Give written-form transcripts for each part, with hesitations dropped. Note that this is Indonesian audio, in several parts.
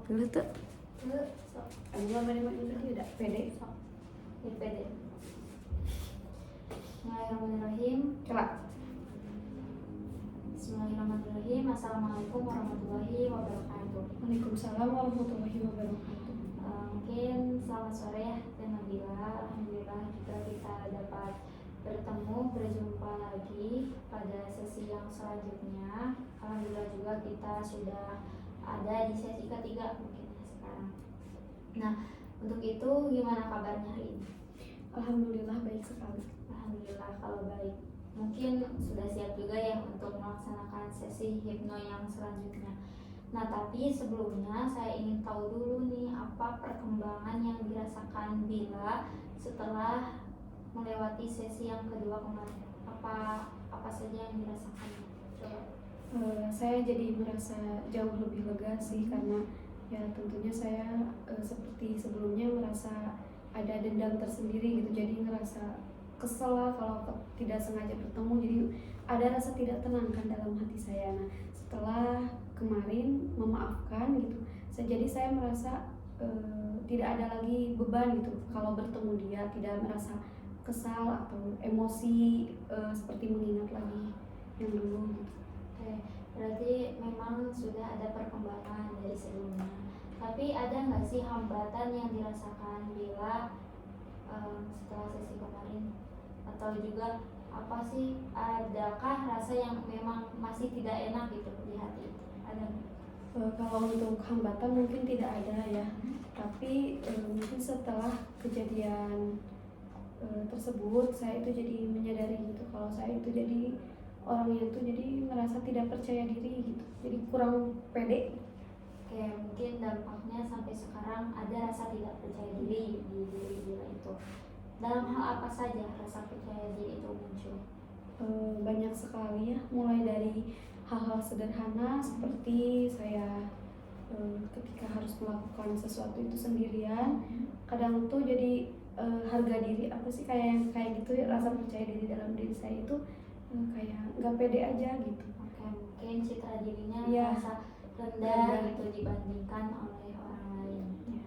dulu tuh. Sok. Anu mana itu tidak pede. Sok. Ya pede. Bismillahirrahmanirrahim. Coba. Bismillahirrahmanirrahim. Assalamualaikum warahmatullahi wabarakatuh. Waalaikumsalam warahmatullahi wabarakatuh. Mungkin selamat sore ya Teh Nabila. Alhamdulillah juga kita dapat berjumpa lagi pada sesi yang selanjutnya. Alhamdulillah juga kita sudah ada di sesi ketiga mungkin ya sekarang. Nah, untuk itu gimana kabarnya hari ini? Alhamdulillah baik sekali. Alhamdulillah kalau baik. Mungkin sudah siap juga ya untuk melaksanakan sesi hipno yang selanjutnya. Nah, tapi sebelumnya saya ingin tahu dulu nih apa perkembangan yang dirasakan Bila setelah melewati sesi yang kedua kemarin. Apa saja yang dirasakan? Coba. Saya jadi merasa jauh lebih lega sih karena ya tentunya saya seperti sebelumnya merasa ada dendam tersendiri gitu, jadi ngerasa kesel lah kalau tidak sengaja bertemu, jadi ada rasa tidak tenang kan dalam hati saya. Nah, setelah kemarin memaafkan gitu, jadi saya merasa tidak ada lagi beban gitu kalau bertemu dia, tidak merasa kesal atau emosi seperti mengingat lagi yang dulu gitu. Oke, berarti memang sudah ada perkembangan dari sebelumnya. Tapi ada nggak sih hambatan yang dirasakan Bila setelah sesi kemarin? Atau juga apa sih, adakah rasa yang memang masih tidak enak gitu di hati itu? Ada nggak? Kalau untuk hambatan mungkin tidak ada ya, tapi mungkin setelah kejadian tersebut saya itu jadi menyadari gitu kalau saya itu jadi orangnya itu jadi merasa tidak percaya diri gitu, jadi kurang pede. Oke, mungkin dampaknya sampai sekarang ada rasa tidak percaya diri di diri Bila itu. Dalam hal apa saja rasa percaya diri itu muncul? Banyak sekali ya, mulai dari hal-hal sederhana seperti saya ketika harus melakukan sesuatu itu sendirian, kadang tuh jadi harga diri apa sih kayak gitu ya, rasa percaya diri dalam diri saya itu kayak nggak pede aja gitu. Oke, mungkin citra dirinya Ya, merasa rendah gitu dibandingkan oleh orang lain. Ya.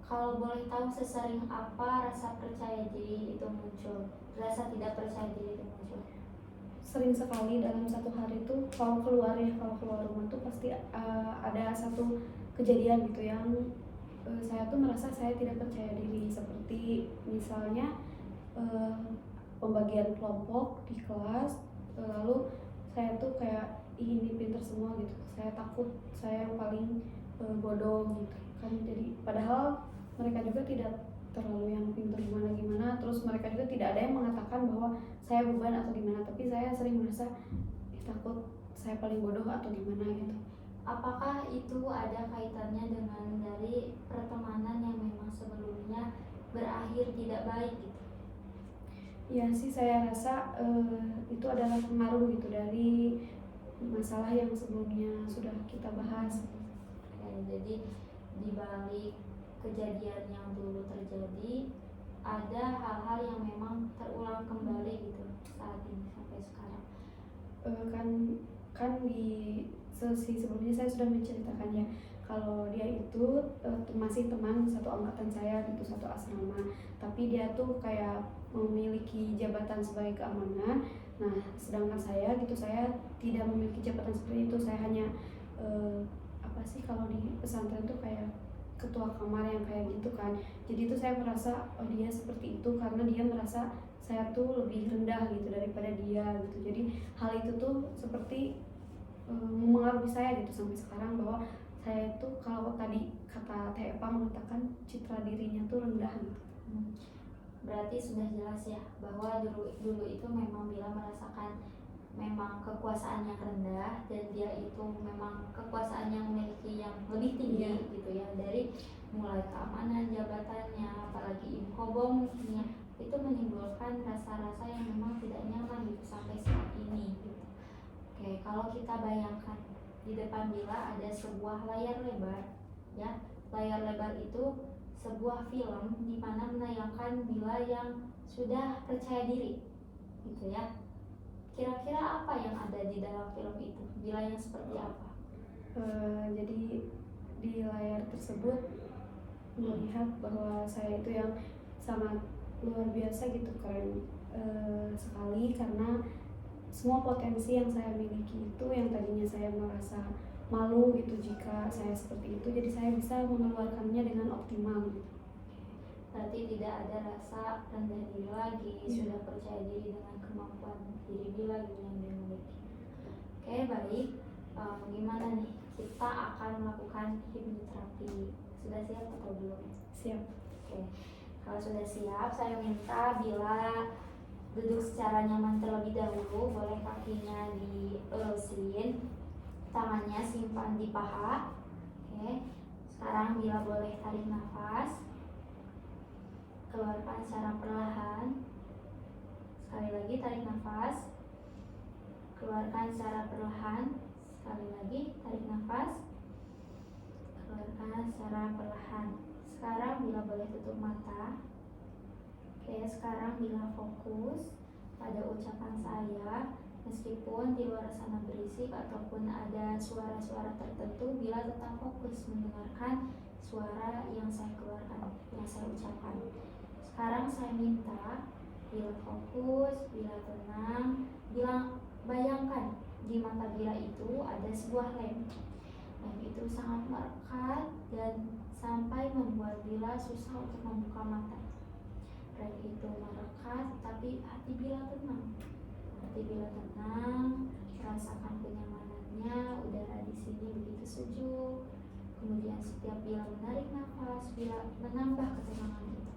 Kalau boleh tahu sesering apa rasa percaya diri itu muncul? Rasa tidak percaya diri itu muncul? Sering sekali dalam satu hari itu kalau keluar rumah tuh pasti ada satu kejadian gitu yang saya tuh merasa saya tidak percaya diri, seperti misalnya pembagian kelompok di kelas, lalu saya tuh kayak ini pinter semua gitu, saya takut saya yang paling bodoh gitu kan, jadi padahal mereka juga tidak terlalu yang pinter gimana, terus mereka juga tidak ada yang mengatakan bahwa saya beban atau gimana, tapi saya sering merasa takut saya paling bodoh atau gimana gitu. Apakah itu ada kaitannya dengan dari pertemanan yang memang sebelumnya berakhir tidak baik gitu? Ya sih, saya rasa itu adalah pengaruh gitu dari masalah yang sebelumnya sudah kita bahas. Jadi di balik kejadian yang dulu terjadi ada hal-hal yang memang terulang kembali gitu saat ini sampai sekarang. Kan di sesi sebelumnya saya sudah menceritakannya kalau dia itu masih teman satu angkatan saya gitu, satu asrama, tapi dia tuh kayak memiliki jabatan sebagai keamanan. Nah, sedangkan saya gitu, saya tidak memiliki jabatan seperti itu, saya hanya apa sih kalau di pesantren tuh kayak ketua kamar yang kayak gitu kan. Jadi itu saya merasa dia seperti itu karena dia merasa saya tuh lebih rendah gitu daripada dia gitu. Jadi hal itu tuh seperti mempengaruhi saya gitu sampai sekarang, bahwa saya itu kalau tadi kata Teh Epa mengatakan citra dirinya tuh rendah gitu. Berarti sudah jelas ya bahwa dulu itu memang Bila merasakan memang kekuasaan yang rendah, dan dia itu memang kekuasaan yang memiliki yang lebih tinggi gitu ya, dari mulai keamanan jabatannya, apalagi infobom ya, itu menimbulkan rasa-rasa yang memang tidak nyaman gitu sampai saat ini gitu. Oke, kalau kita bayangkan di depan Bila ada sebuah layar lebar ya, layar lebar itu sebuah film di mana menayangkan Bila yang sudah percaya diri gitu ya. Kira-kira apa yang ada di dalam film itu? Bila yang seperti apa? Jadi di layar tersebut melihat bahwa saya itu yang sangat luar biasa gitu, keren sekali, karena semua potensi yang saya miliki itu yang tadinya saya merasa malu gitu jika saya seperti itu, jadi saya bisa mengeluarkannya dengan optimal gitu. Berarti tidak ada rasa rendah diri lagi, sudah percaya diri dengan kemampuan diri Bila gitu yang dimiliki. Oke, baik. Gimana nih? Kita akan melakukan hipnoterapi. Sudah siap atau belum? Siap. Oke. Kalau sudah siap, saya minta Bila duduk secara nyaman terlebih dahulu. Boleh kakinya dilurusin, tangannya simpan di paha. Oke. Sekarang Bila boleh tarik nafas, keluarkan secara perlahan. Sekali lagi tarik nafas, keluarkan secara perlahan. Sekali lagi tarik nafas, keluarkan secara perlahan. Sekarang Bila boleh tutup mata. Oke, sekarang Bila fokus pada ucapan saya. Meskipun di luar sana berisik ataupun ada suara-suara tertentu, Bila tetap fokus mendengarkan suara yang saya keluarkan, yang saya ucapkan. Sekarang saya minta Bila fokus, Bila tenang, Bila bayangkan di mata Bila itu ada sebuah lem. Lem itu sangat melekat dan sampai membuat Bila susah untuk membuka mata. Lem itu melekat, tapi hati Bila tenang. Hati Bila tenang, rasakan kenyamanannya, udara di sini begitu sejuk. Kemudian setiap Bila menarik nafas, Bila menambah ketenangan itu.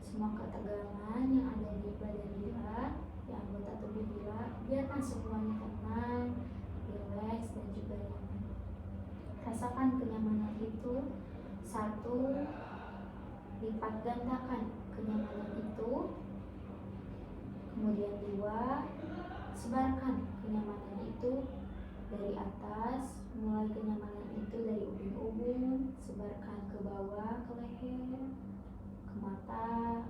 Semua ketegangan yang ada di badan Bila, di anggota tubuh Bila, biarkan semuanya tenang, rileks dan juga nyaman. Rasakan kenyamanan itu. 1, lipat gandakan kenyamanan itu. Kemudian 2, sebarkan kenyamanan itu dari atas, mulai kenyamanan itu dari ubun-ubun, sebarkan ke bawah, ke leher, ke mata,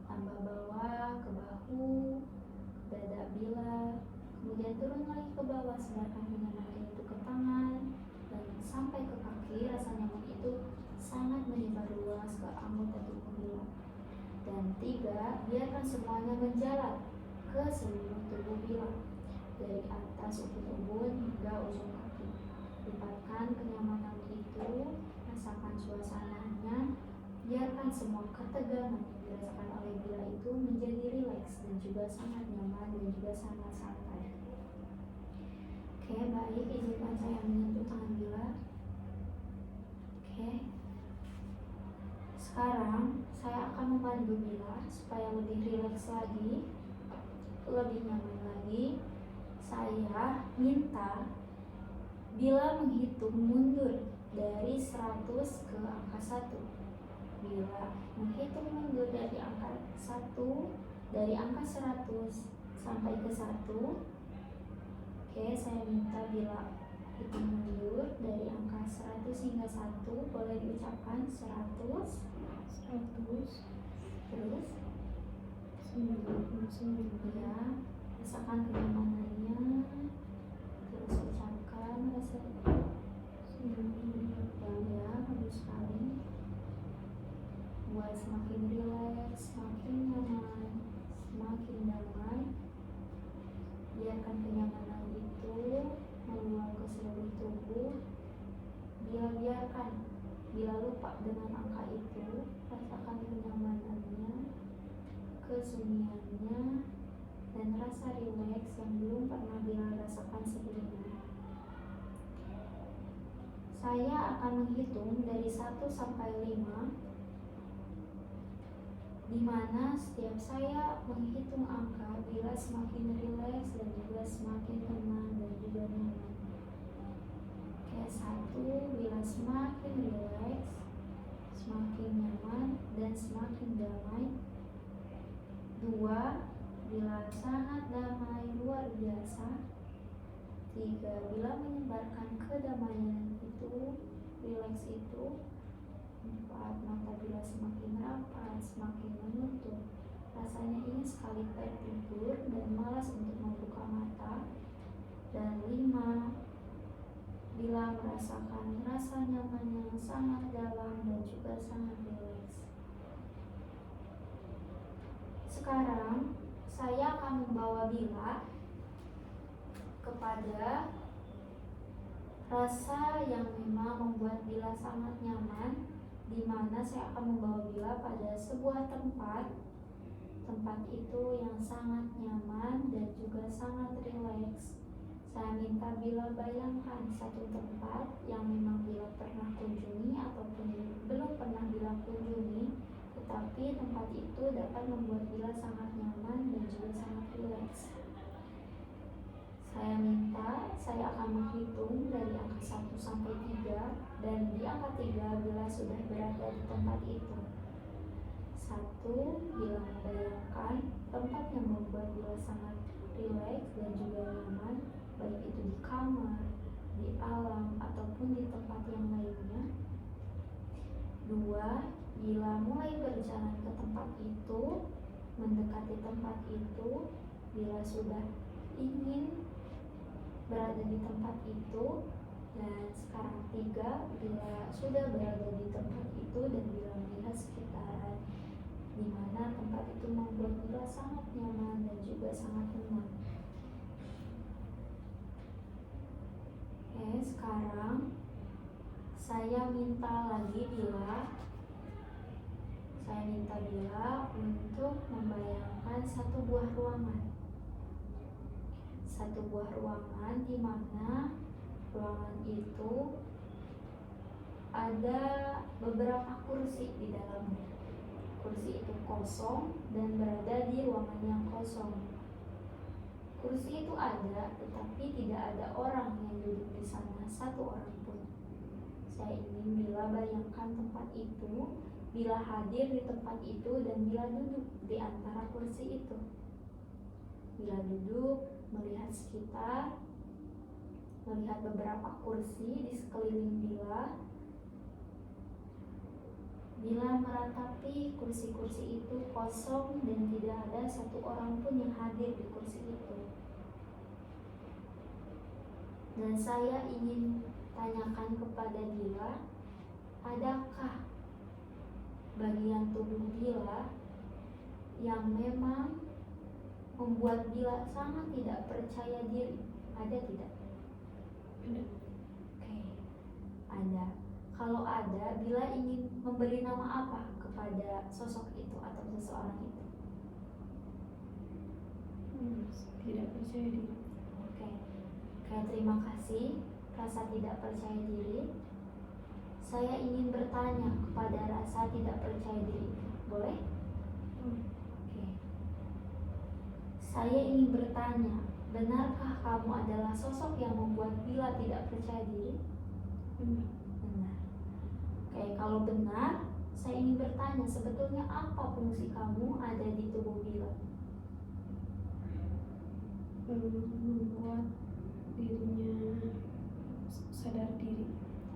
tambah bawah, ke bahu, dada Bila, kemudian turun lagi ke bawah, sebarkan kenyamanan itu ke tangan, dan sampai ke kaki. Rasa nyaman itu sangat menyebar luas ke anggota tubuh Bila. Dan 3, biarkan semuanya menjalar ke seluruh tubuh Bila, dari atas ubun-ubun hingga ujung kaki. Lipatkan kenyamanan itu, rasakan suasananya, biarkan semua ketegangan yang dirasakan oleh Bila itu menjadi rileks dan juga sangat nyaman dan juga sangat santai. Oke, baik, izinkan saya menyentuh tangan Bila. Oke. Sekarang saya akan membantu Bila supaya lebih rileks lagi, lebih nyaman lagi. Saya minta Bila menghitung mundur dari 100 ke angka 1. Bila menghitung mundur dari angka 1, dari angka 100 sampai ke 1. Oke, saya minta Bila hitung mundur dari angka 100 hingga 1. Boleh diucapkan 100, 100, terus 99. ya, rasakan kenyamanannya, terus ucapkan rasa ya, bagus sekali. Buat semakin rileks, semakin nyaman, semakin damai. Biarkan kenyamanan itu meluap ke seluruh tubuh. Biarkan Bila lupa dengan angka itu, rasakan kenyamanannya, kesunyiannya, dan rasa rileks yang belum pernah Bila rasakan sebelumnya. Saya akan menghitung dari 1 sampai 5, di mana setiap saya menghitung angka, Bila semakin rileks dan juga semakin tenang dan juga nyaman. Oke, 1, Bila semakin rileks, semakin nyaman dan semakin damai. 2, Bila sangat damai luar biasa. 3, Bila menyebarkan kedamaian itu, rileks itu. 4, mata Bila semakin rapat, semakin menutup. Rasanya ingin sekali tertidur dan malas untuk membuka mata. Dan 5, bila merasakan rasa nyaman yang sangat dalam dan juga sangat rileks. Sekarang saya akan membawa Bila kepada rasa yang memang membuat Bila sangat nyaman, di mana saya akan membawa Bila pada sebuah tempat itu yang sangat nyaman dan juga sangat rileks. Saya minta Bila bayangkan satu tempat yang memang Bila pernah kunjungi ataupun belum pernah Bila kunjungi, tetapi tempat itu dapat membuat Bila sangat nyaman dan juga sangat rileks. Saya minta, saya akan menghitung dari angka 1 sampai 3, dan di angka 3 Bila sudah berada di tempat itu. 1, Bila membayangkan tempat yang membuat Bila sangat rileks dan juga nyaman, baik itu di kamar, di alam, ataupun di tempat yang lainnya. 2, Bila mulai berjalan ke tempat itu, mendekati tempat itu, Bila sudah ingin berada di tempat itu. Dan sekarang 3, Bila sudah berada di tempat itu dan Bila melihat sekitaran, di mana tempat itu membuat Bila sangat nyaman dan juga sangat tenang. Oke, sekarang saya minta lagi Bila untuk membayangkan satu buah ruangan. Satu buah ruangan di mana ruangan itu ada beberapa kursi di dalamnya. Kursi itu kosong dan berada di ruangan yang kosong. Kursi itu ada, tetapi tidak ada orang yang duduk di sana, satu orang pun. Saya ingin Bila bayangkan tempat itu, Bila hadir di tempat itu, dan Bila duduk di antara kursi itu. Bila duduk, melihat sekitar, melihat beberapa kursi di sekeliling Bila. Bila meratapi kursi-kursi itu kosong dan tidak ada satu orang pun yang hadir di kursi itu. Dan saya ingin tanyakan kepada Bila, adakah bagian tubuh Bila yang memang membuat Bila sangat tidak percaya diri? Ada tidak? Ada. Oke, ada. Kalau ada, Bila ingin memberi nama apa kepada sosok itu atau seseorang itu? Tidak percaya diri. Oke, terima kasih. Rasa tidak percaya diri. Saya ingin bertanya kepada rasa tidak percaya diri itu. Boleh? Oke. Saya ingin bertanya, benarkah kamu adalah sosok yang membuat Bila tidak percaya diri? Benar. Benar. Oke, kalau benar, saya ingin bertanya, sebetulnya apa fungsi kamu ada di tubuh Bila? Membuat dirinya sadar diri.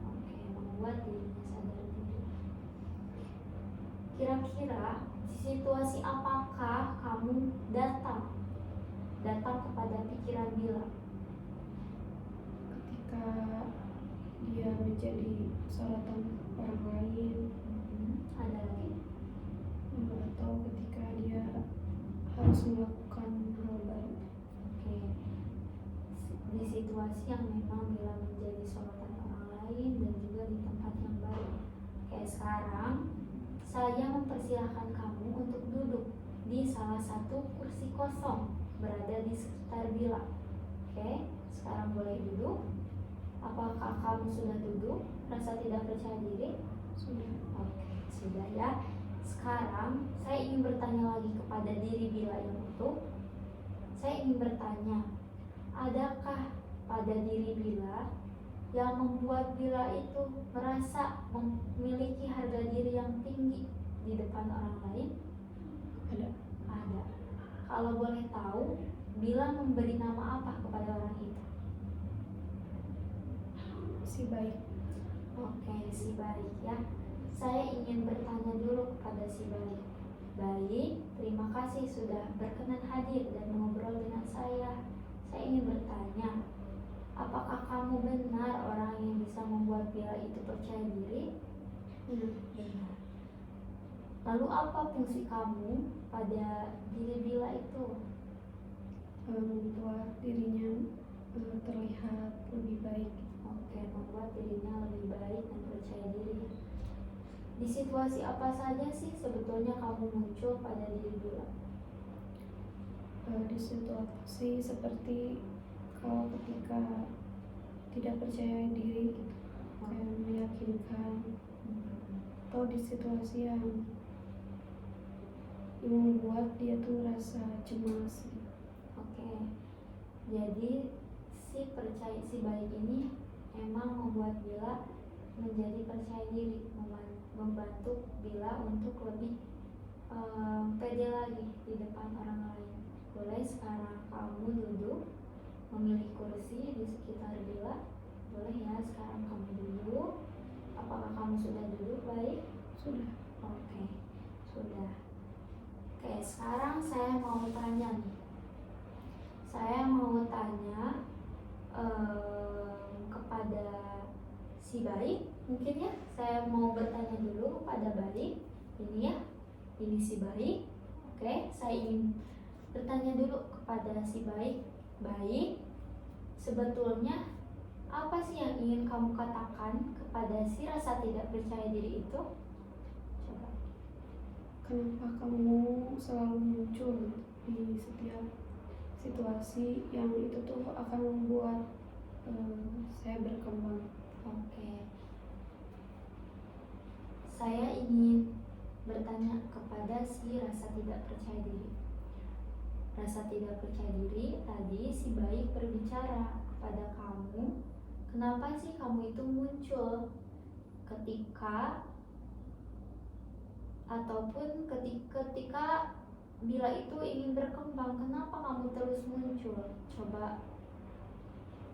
Oke, membuat dirinya sadar diri. Kira-kira di situasi apakah kamu datang kepada pikiran Bila? Ketika dia menjadi sorotan orang lain, Ada lagi? atau ketika dia harus melakukan hal baru. Oke. Di situasi yang memang Bila menjadi sorotan orang lain dan juga di tempat yang baru. Oke, sekarang saya mempersilahkan kamu untuk duduk di salah satu kursi kosong berada di sekitar Bila. Oke, sekarang boleh duduk. Apakah kamu sudah duduk? Rasa tidak percaya diri? Sudah. Oke, sudah ya. Sekarang saya ingin bertanya lagi kepada diri Bila yang utuh. Saya ingin bertanya, adakah pada diri Bila yang membuat Bila itu merasa memiliki harga diri yang tinggi di depan orang lain? Ada. Ada. Kalau boleh tahu, Bila memberi nama apa kepada orang itu? Si baik. Oke, si baik ya. Saya ingin bertanya dulu kepada si baik. Baik, terima kasih sudah berkenan hadir dan mengobrol dengan saya. Saya ingin bertanya, apakah kamu benar orang yang bisa membuat Bila itu percaya diri? Benar. Lalu apa fungsi kamu pada diri Bila itu? Membuat dirinya terlihat lebih baik. Oke, membuat dirinya lebih baik dan percaya diri. Di situasi apa saja sih sebetulnya kamu muncul pada diri Bila? Di situasi seperti kalau ketika tidak percaya diri gitu, kayak meyakinkan, atau di situasi yang membuat dia tuh rasa cemas gitu. Oke, jadi si baik ini emang membuat Bila menjadi percaya diri, membantu Bila untuk lebih pede lagi di depan orang lain. Boleh sekarang kamu duduk, memilih kursi di sekitar Bila. Boleh ya, sekarang kamu duduk. Apakah kamu sudah duduk baik? Sudah. Oke, sudah. Oke, sekarang saya mau tanya nih. Saya mau tanya kepada si baik, mungkin ya. Saya mau bertanya dulu pada baik. Ini ya, ini si baik. Oke, saya ingin bertanya dulu kepada si baik. Baik, sebetulnya apa sih yang ingin kamu katakan kepada si rasa tidak percaya diri itu? Coba. Kenapa kamu selalu muncul di setiap situasi yang itu tuh akan membuat saya berkembang? Oke. Saya ingin bertanya kepada si rasa tidak percaya diri. Rasa tidak percaya diri tadi si baik berbicara kepada kamu, kenapa sih kamu itu muncul ketika ataupun ketika Bila itu ingin berkembang, kenapa kamu terus muncul? Coba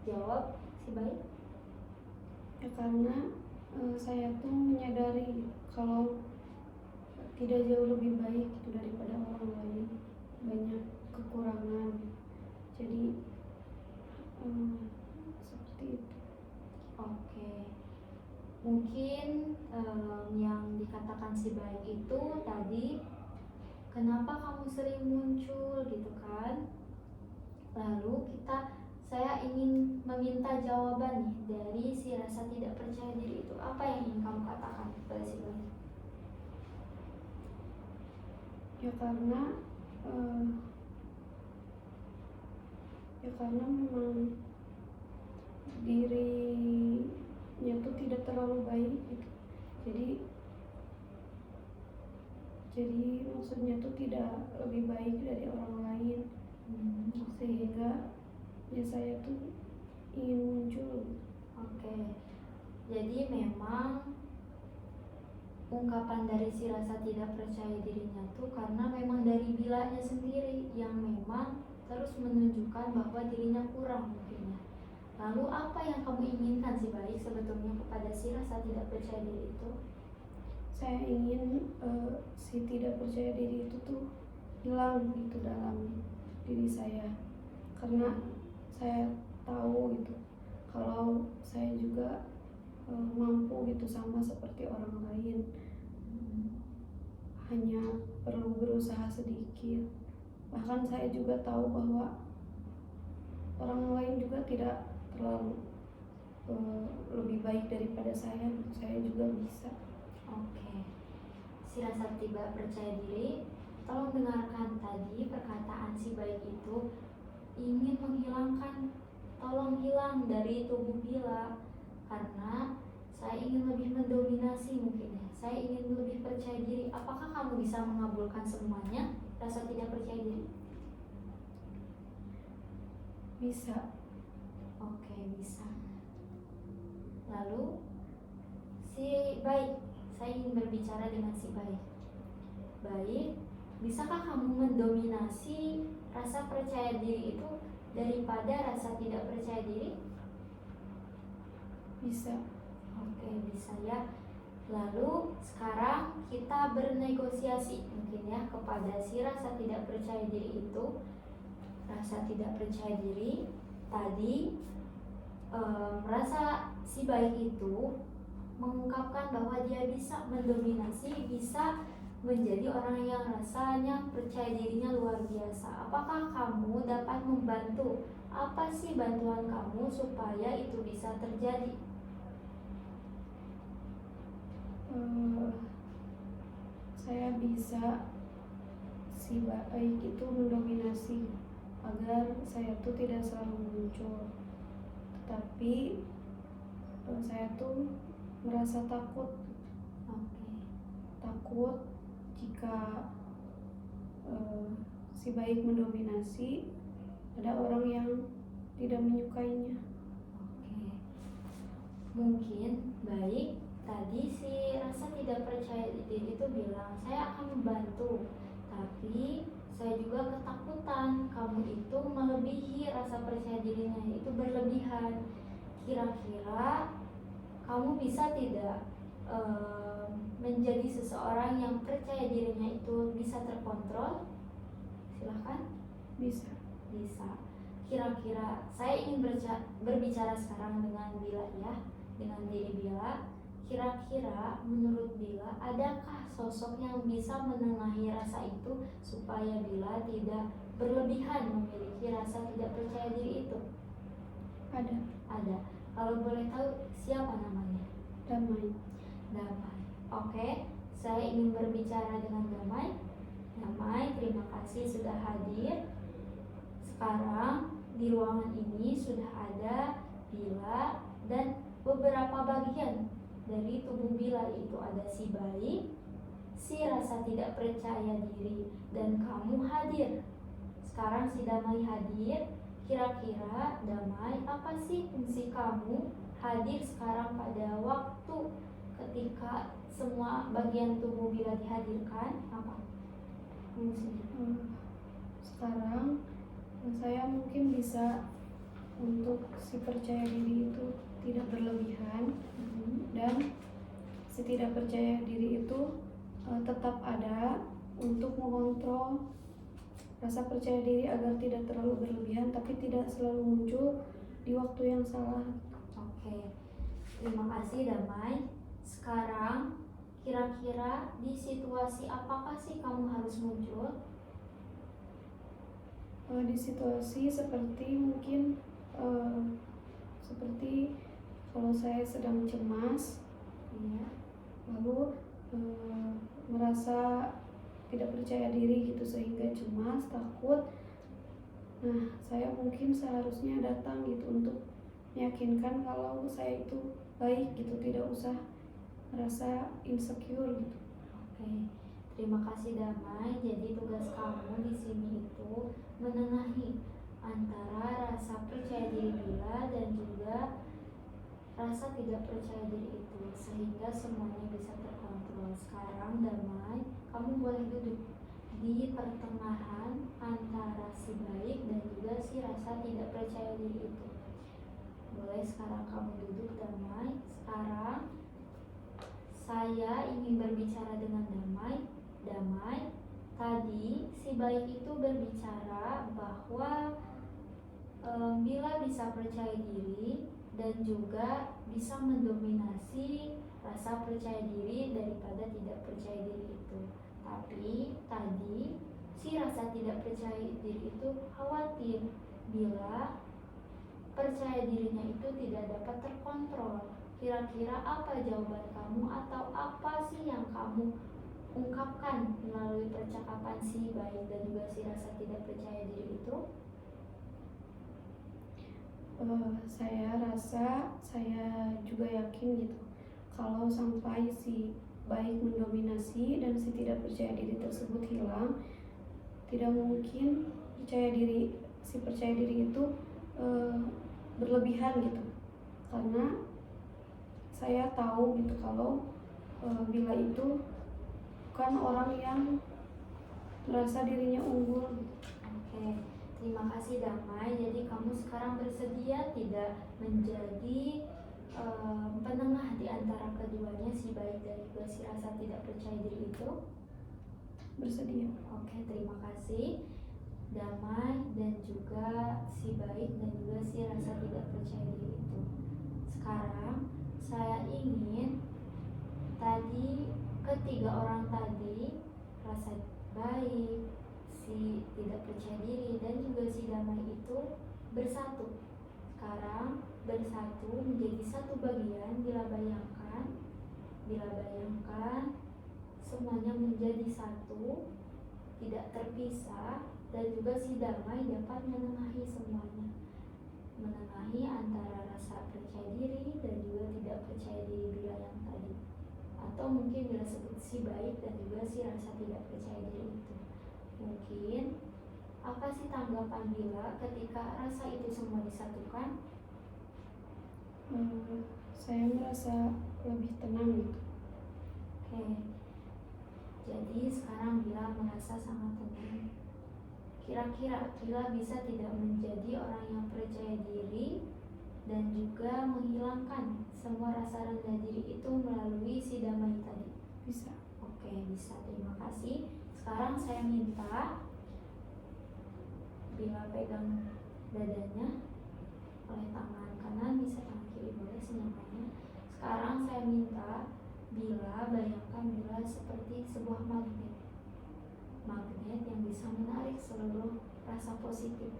jawab si baik. Ya karena saya tuh menyadari kalau tidak jauh lebih baik itu daripada orang lain, banyak kekurangan, jadi seperti itu. Oke, mungkin yang dikatakan si baik itu tadi, kenapa kamu sering muncul gitu kan? Lalu saya ingin meminta jawaban nih dari si rasa tidak percaya diri itu. Apa yang ingin kamu katakan kepada si baik? Ya karena memang dirinya tuh tidak terlalu baik gitu. Jadi maksudnya tuh tidak lebih baik dari orang lain, sehingga ya saya tuh ingin muncul. Oke, jadi memang ungkapan dari si rasa tidak percaya dirinya tuh karena memang dari Bilanya sendiri yang memang terus menunjukkan bahwa dirinya kurang mungkin ya. Lalu apa yang kamu inginkan si baik sebetulnya kepada si rasa tidak percaya diri itu? Saya ingin si tidak percaya diri itu tuh hilang gitu dalam diri saya, karena saya tahu gitu kalau saya juga mampu gitu sama seperti orang lain, hanya perlu berusaha sedikit. Bahkan saya juga tahu bahwa orang lain juga tidak terlalu lebih baik daripada saya juga bisa. Oke, si rasa tidak percaya diri, tolong dengarkan tadi perkataan si baik itu ingin menghilangkan, tolong hilang dari tubuh Bila, karena saya ingin lebih mendominasi mungkin ya. Saya ingin lebih percaya diri. Apakah kamu bisa mengabulkan semuanya? Rasa tidak percaya diri? Bisa. Oke, bisa. Lalu si baik, saya ingin berbicara dengan si baik. Baik, bisakah kamu mendominasi rasa percaya diri itu daripada rasa tidak percaya diri? Bisa. Oke, bisa ya. Lalu sekarang kita bernegosiasi mungkin ya kepada si rasa tidak percaya diri itu. Rasa tidak percaya diri tadi merasa si baik itu mengungkapkan bahwa dia bisa mendominasi, bisa menjadi orang yang rasanya percaya dirinya luar biasa. Apakah kamu dapat membantu? Apa sih bantuan kamu supaya itu bisa terjadi? Saya bisa si baik itu mendominasi agar saya tuh tidak selalu muncul, tetapi saya tuh merasa takut jika si baik mendominasi, ada orang yang tidak menyukainya. Mungkin baik tadi si rasa tidak percaya diri itu bilang saya akan membantu, tapi saya juga ketakutan kamu itu melebihi rasa percaya dirinya, itu berlebihan. Kira-kira kamu bisa tidak menjadi seseorang yang percaya dirinya itu bisa terkontrol? Silahkan. Bisa. Kira-kira saya ingin berbicara sekarang dengan Bila ya, dengan diri Bila. Kira-kira menurut Bila adakah sosok yang bisa menengahi rasa itu supaya Bila tidak berlebihan memiliki rasa tidak percaya diri itu? Ada. Kalau boleh tahu siapa namanya? Damai. Oke, saya ingin berbicara dengan Damai. Terima kasih sudah hadir. Sekarang di ruangan ini sudah ada Bila dan beberapa bagian dari tubuh Bila, itu ada si baik, si rasa tidak percaya diri, dan kamu hadir. Sekarang si Damai hadir. Kira-kira Damai, apa sih fungsi kamu hadir sekarang pada waktu ketika semua bagian tubuh Bila dihadirkan? Apa fungsinya? Sekarang saya mungkin bisa untuk si percaya diri itu tidak berlebihan, dan si tidak percaya diri itu tetap ada untuk mengontrol rasa percaya diri agar tidak terlalu berlebihan tapi tidak selalu muncul di waktu yang salah. Oke, terima kasih Damai. Sekarang kira-kira di situasi apakah sih kamu harus muncul? Di situasi seperti mungkin seperti kalau saya sedang cemas, lalu merasa tidak percaya diri gitu sehingga cemas, takut. Nah, saya mungkin seharusnya datang gitu untuk meyakinkan kalau saya itu baik gitu, tidak usah merasa insecure gitu. Oke, terima kasih Damai. Jadi tugas kamu di sini itu menengahi antara rasa percaya diri Bila dan juga rasa tidak percaya diri itu sehingga semuanya bisa terkontrol. Sekarang Damai, kamu boleh duduk di pertengahan antara si baik dan juga si rasa tidak percaya diri itu. Boleh sekarang kamu duduk Damai. Sekarang saya ingin berbicara dengan Damai. Tadi si baik itu berbicara bahwa Bila bisa percaya diri dan juga bisa mendominasi rasa percaya diri daripada tidak percaya diri itu. Tapi tadi si rasa tidak percaya diri itu khawatir bila percaya dirinya itu tidak dapat terkontrol. Kira-kira apa jawaban kamu atau apa sih yang kamu ungkapkan melalui percakapan si baik dan juga si rasa tidak percaya diri itu? Saya rasa, saya juga yakin gitu kalau sampai si baik mendominasi dan si tidak percaya diri tersebut hilang, tidak mungkin si percaya diri itu berlebihan gitu, karena saya tahu gitu kalau Bila itu bukan orang yang merasa dirinya unggul gitu. Oke, terima kasih Damai. Jadi kamu sekarang bersedia tidak menjadi penengah di antara keduanya, si baik dan juga si rasa tidak percaya diri itu? Bersedia. Oke, terima kasih. damai, dan juga si baik dan juga si rasa tidak percaya diri itu. Sekarang saya ingin tadi ketiga orang tadi, rasa baik, si tidak percaya diri, dan juga si damai itu bersatu. Sekarang bersatu menjadi satu bagian. Bila bayangkan semuanya menjadi satu, tidak terpisah, dan juga si damai dapat menengahi semuanya, menengahi antara rasa percaya diri dan juga tidak percaya diri bila yang tadi, atau mungkin bila sebut si baik dan juga si rasa tidak percaya diri itu. Mungkin apa sih tanggapan Bila ketika rasa itu semua disatukan? Saya merasa lebih tenang gitu. Oke, jadi sekarang Bila merasa sangat tenang. Kira-kira Bila bisa tidak menjadi orang yang percaya diri dan juga menghilangkan semua rasa rendah diri itu melalui si damai tadi? Bisa. Oke, bisa. Terima kasih. Sekarang saya minta Bila pegang dadanya oleh tangan kanan, bisa tangan kiri boleh senyamannya. Sekarang saya minta Bila bayangkan Bila seperti sebuah magnet yang bisa menarik seluruh rasa positif.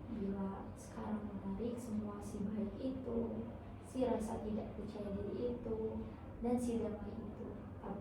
Bila sekarang menarik semua si baik itu, si rasa tidak percaya diri itu, dan si damai itu.